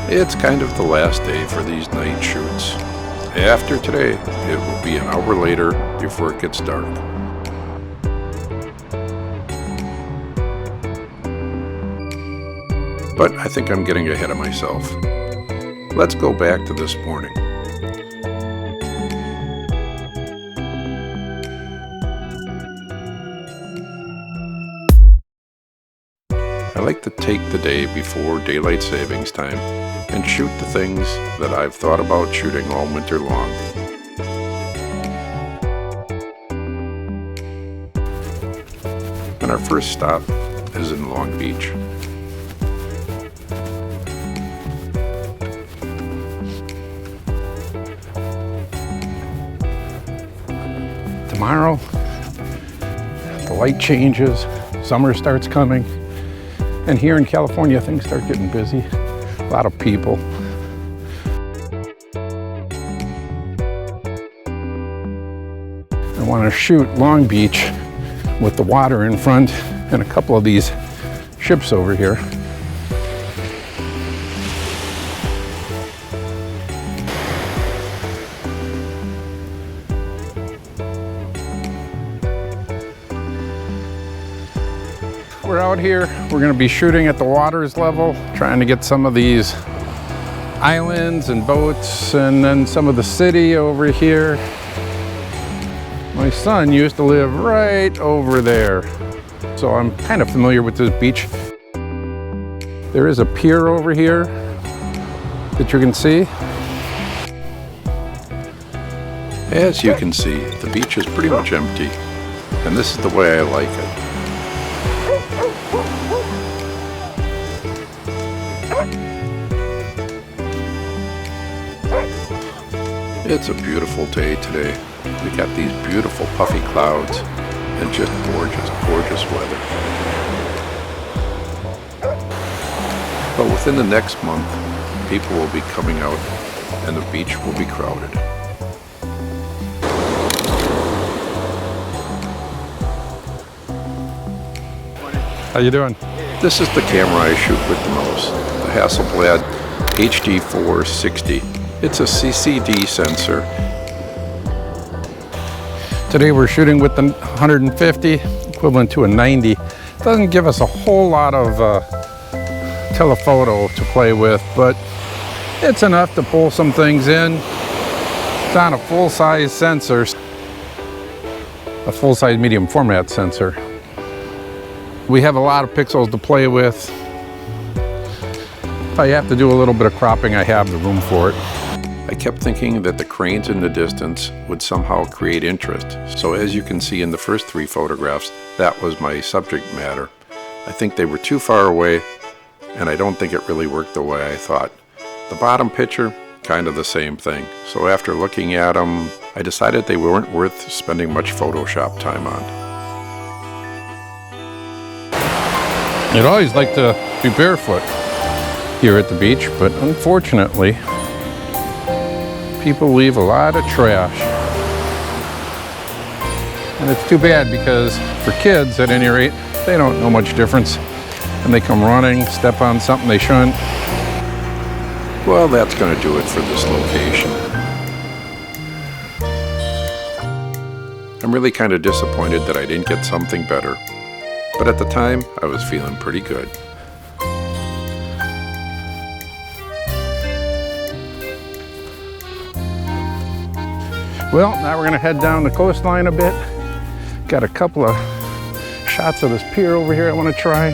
It's kind of the last day for these night shoots. After today, it will be an hour later before it gets dark. But I think I'm getting ahead of myself. Let's go back to this morning. I like to take the day before daylight savings time and shoot the things that I've thought about shooting all winter long. And our first stop is in Long Beach. Tomorrow, the light changes, summer starts coming, and here in California things start getting busy. A lot of people. I want to shoot Long Beach with the water in front and a couple of these ships over here. We're out here, we're going to be shooting at the water's level, trying to get some of these islands and boats and then some of the city over here. My son used to live right over there, so I'm kind of familiar with this beach. There is a pier over here that you can see. As you can see, the beach is pretty much empty, and this is the way I like it. It's a beautiful day today. We got these beautiful puffy clouds and just gorgeous, gorgeous weather. But within the next month, people will be coming out and the beach will be crowded. How you doing? This is the camera I shoot with the most, the Hasselblad H4D-60. It's a CCD sensor. Today we're shooting with the 150, equivalent to a 90. It doesn't give us a whole lot of telephoto to play with, but it's enough to pull some things in. It's on a full-size sensor, a full-size medium format sensor. We have a lot of pixels to play with. If I have to do a little bit of cropping, I have the room for it. I kept thinking that the cranes in the distance would somehow create interest. So as you can see in the first three photographs, that was my subject matter. I think they were too far away, and I don't think it really worked the way I thought. The bottom picture, kind of the same thing. So after looking at them, I decided they weren't worth spending much Photoshop time on. I'd always like to be barefoot here at the beach, but unfortunately, people leave a lot of trash. And it's too bad because for kids, at any rate, they don't know much difference. And they come running, step on something they shouldn't. Well, that's going to do it for this location. I'm really kind of disappointed that I didn't get something better. But at the time, I was feeling pretty good. Well, now we're going to head down the coastline a bit. Got a couple of shots of this pier over here I want to try.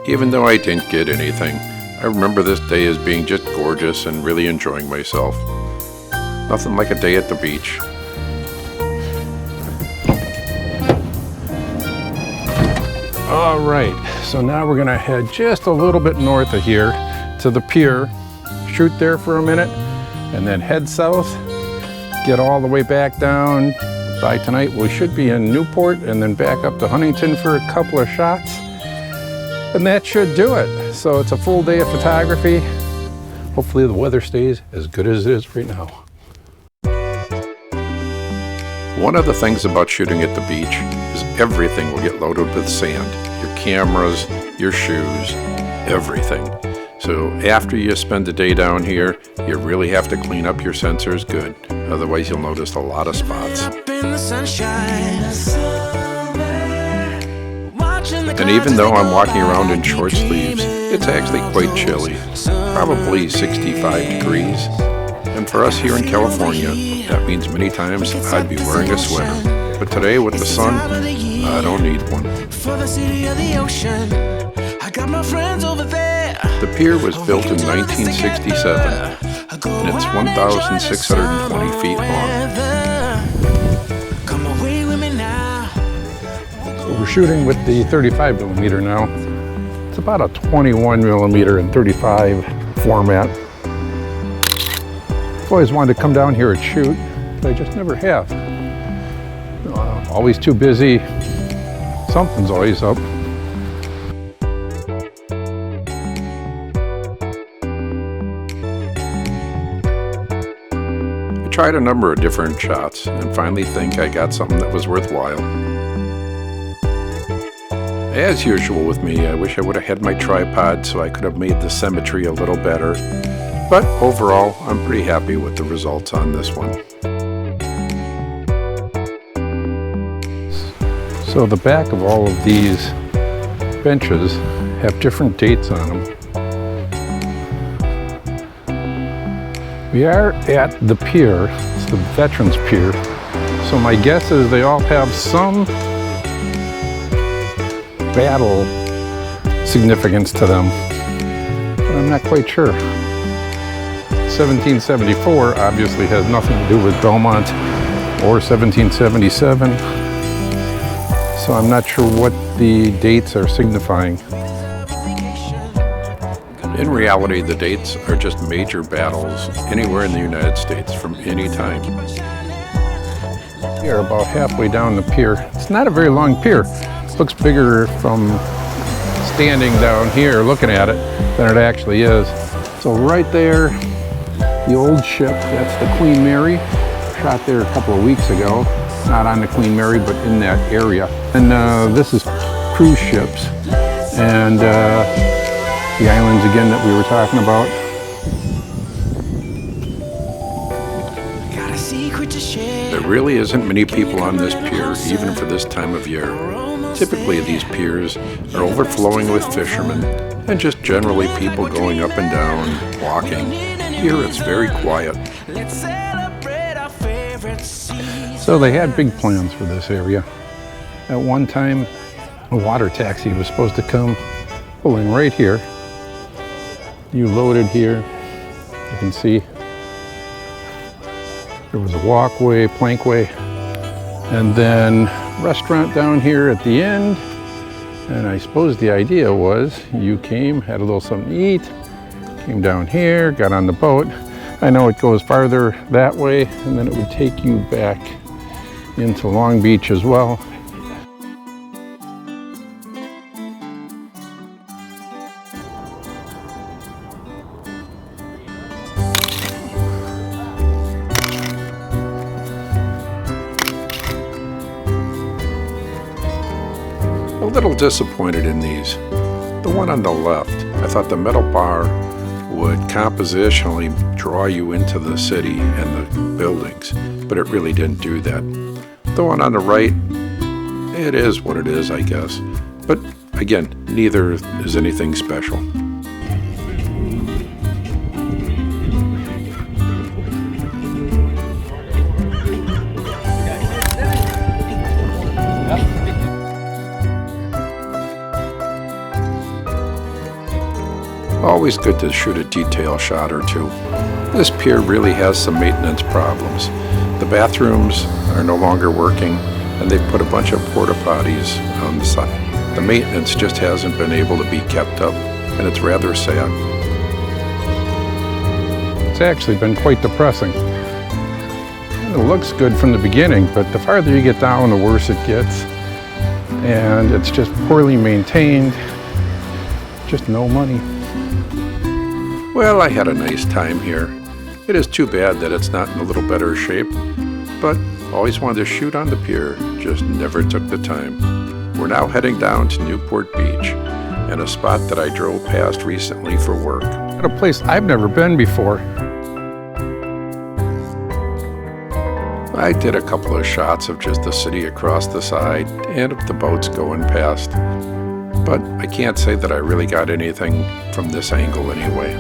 Even though I didn't get anything, I remember this day as being just gorgeous and really enjoying myself. Nothing like a day at the beach. All right, so now we're going to head just a little bit north of here to the pier, shoot there for a minute, and then head south, get all the way back down. By tonight we should be in Newport and then back up to Huntington for a couple of shots. And that should do it. So it's a full day of photography. Hopefully the weather stays as good as it is right now. One of the things about shooting at the beach is everything will get loaded with sand. Your cameras, your shoes, everything. So after you spend the day down here, you really have to clean up your sensors good. Otherwise you'll notice a lot of spots. And even though I'm walking around in short sleeves, it's actually quite chilly, probably 65 degrees. And for us here in California, that means many times I'd be wearing a sweater. But today with the sun, I don't need one. The pier was built in 1967, and it's 1,620 feet long. So we're shooting with the 35mm now. It's about a 21mm and 35 format. I've always wanted to come down here and shoot, but I just never have. Always too busy. Something's always up. I tried a number of different shots and finally think I got something that was worthwhile. As usual with me, I wish I would have had my tripod so I could have made the symmetry a little better. But overall, I'm pretty happy with the results on this one. So the back of all of these benches have different dates on them. We are at the pier, it's the Veterans Pier, so my guess is they all have some battle significance to them, but I'm not quite sure. 1774 obviously has nothing to do with Belmont or 1777. So I'm not sure what the dates are signifying. In reality, the dates are just major battles anywhere in the United States from any time. We are about halfway down the pier. It's not a very long pier. It looks bigger from standing down here looking at it than it actually is. So right there, the old ship, that's the Queen Mary. Shot there a couple of weeks ago. Not on the Queen Mary, but in that area. And this is cruise ships. And the islands again that we were talking about. There really isn't many people on this pier, even for this time of year. Typically these piers are overflowing with fishermen and just generally people going up and down, walking. Here it's very quiet. So they had big plans for this area. At one time, a water taxi was supposed to come pulling right here. You loaded here, you can see there was a walkway, plankway, and then restaurant down here at the end. And I suppose the idea was you came, had a little something to eat, came down here, got on the boat. I know it goes farther that way, and then it would take you back into Long Beach as well. A little disappointed in these. The one on the left, I thought the metal bar would compositionally draw you into the city and the buildings, but it really didn't do that. The one on the right, it is what it is, I guess. But again, neither is anything special. Always good to shoot a detail shot or two. This pier really has some maintenance problems. The bathrooms are no longer working, and they've put a bunch of porta potties on the side. The maintenance just hasn't been able to be kept up, and it's rather sad. It's actually been quite depressing. It looks good from the beginning, but the farther you get down, the worse it gets. And it's just poorly maintained, just no money. Well, I had a nice time here. It is too bad that it's not in a little better shape, but always wanted to shoot on the pier, just never took the time. We're now heading down to Newport Beach. and a spot that I drove past recently for work. At a place I've never been before. I did a couple of shots of just the city across the side and of the boats going past, but I can't say that I really got anything from this angle anyway.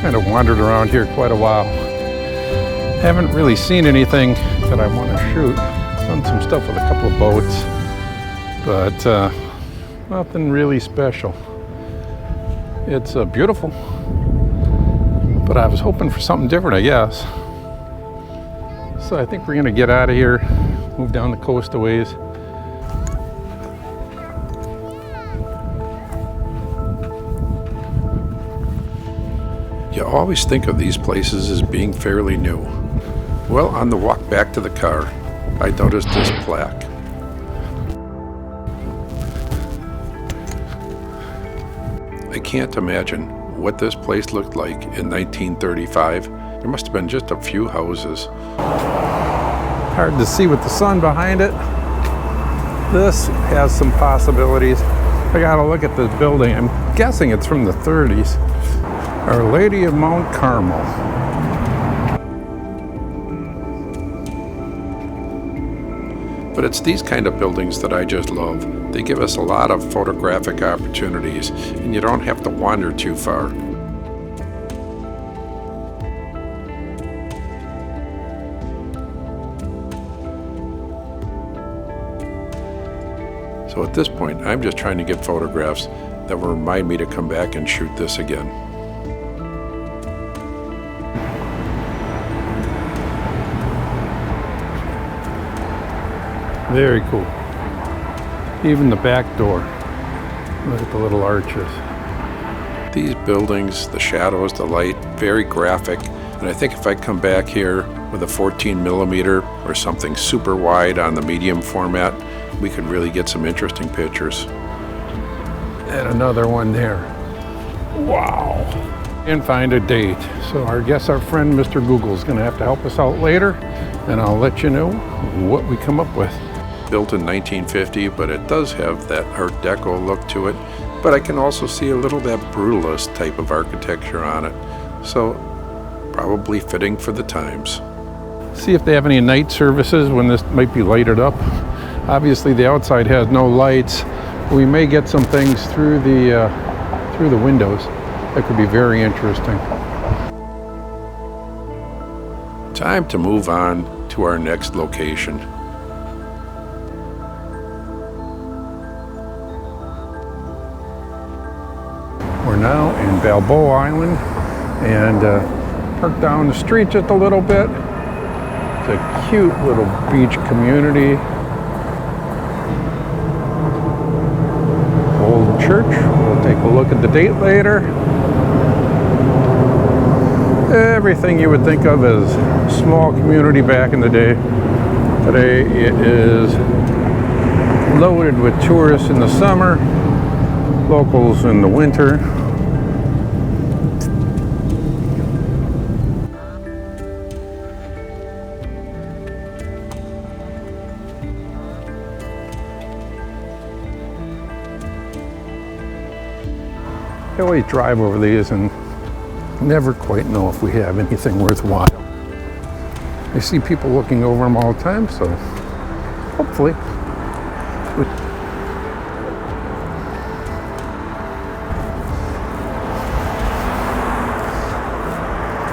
Kind of wandered around here quite a while. Haven't really seen anything that I want to shoot. Done some stuff with a couple of boats, but nothing really special. It's beautiful, but I was hoping for something different, I guess. So I think we're gonna get out of here, move down the coast a ways. You always think of these places as being fairly new. Well, on the walk back to the car, I noticed this plaque. I can't imagine what this place looked like in 1935. There must have been just a few houses. Hard to see with the sun behind it. This has some possibilities. I gotta look at this building. I'm guessing it's from the 30s. Our Lady of Mount Carmel. But it's these kind of buildings that I just love. They give us a lot of photographic opportunities, and you don't have to wander too far. So at this point, I'm just trying to get photographs that will remind me to come back and shoot this again. Very cool. Even the back door. Look at the little arches. These buildings, the shadows, the light, very graphic. And I think if I come back here with a 14mm or something super wide on the medium format, we could really get some interesting pictures. And another one there. Wow. And find a date. So I guess our friend Mr. Google is going to have to help us out later, and I'll let you know what we come up with. Built in 1950, but it does have that Art Deco look to it. But I can also see a little that brutalist type of architecture on it. So probably fitting for the times. See if they have any night services when this might be lighted up. Obviously the outside has no lights. We may get some things through the windows that could be very interesting. Time to move on to our next location. We're now in Balboa Island and parked down the street just a little bit. It's a cute little beach community. Old church. We'll take a look at the date later. Everything you would think of as a small community back in the day. Today it is loaded with tourists in the summer, locals in the winter. I always drive over these and never quite know if we have anything worthwhile. I see people looking over them all the time, so hopefully.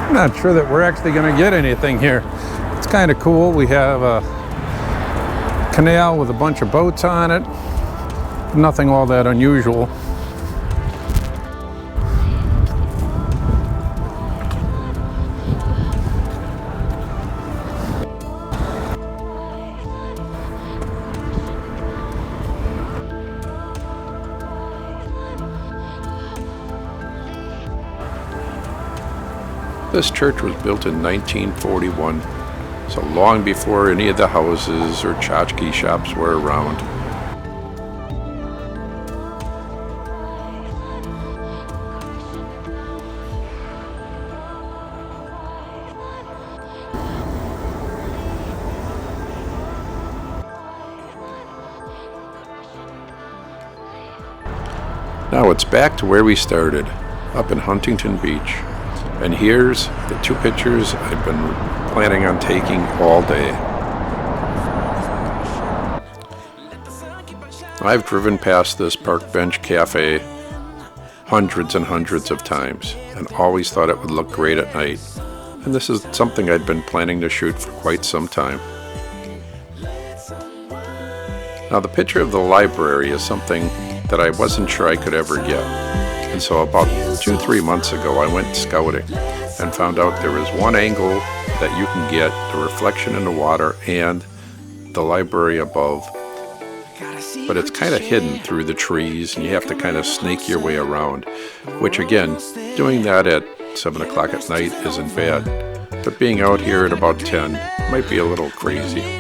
I'm not sure that we're actually going to get anything here. It's kind of cool. We have a canal with a bunch of boats on it. Nothing all that unusual. This church was built in 1941, so long before any of the houses or tchotchke shops were around. Now it's back to where we started, up in Huntington Beach. And here's the two pictures I've been planning on taking all day. I've driven past this park bench cafe hundreds and hundreds of times and always thought it would look great at night. And this is something I'd been planning to shoot for quite some time. Now the picture of the library is something that I wasn't sure I could ever get. And so about 2-3 months ago I went scouting and found out there is one angle that you can get the reflection in the water and the library above. But it's kind of hidden through the trees and you have to kind of snake your way around, which again, doing that at 7 o'clock at night isn't bad. But being out here at about 10 might be a little crazy.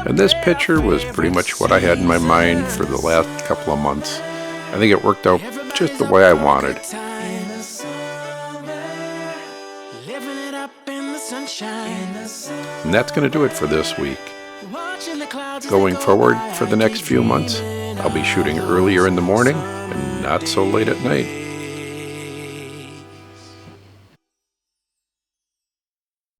And this picture was pretty much what I had in my mind for the last couple of months. I think it worked out just the way I wanted. And that's going to do it for this week. Going forward for the next few months, I'll be shooting earlier in the morning and not so late at night.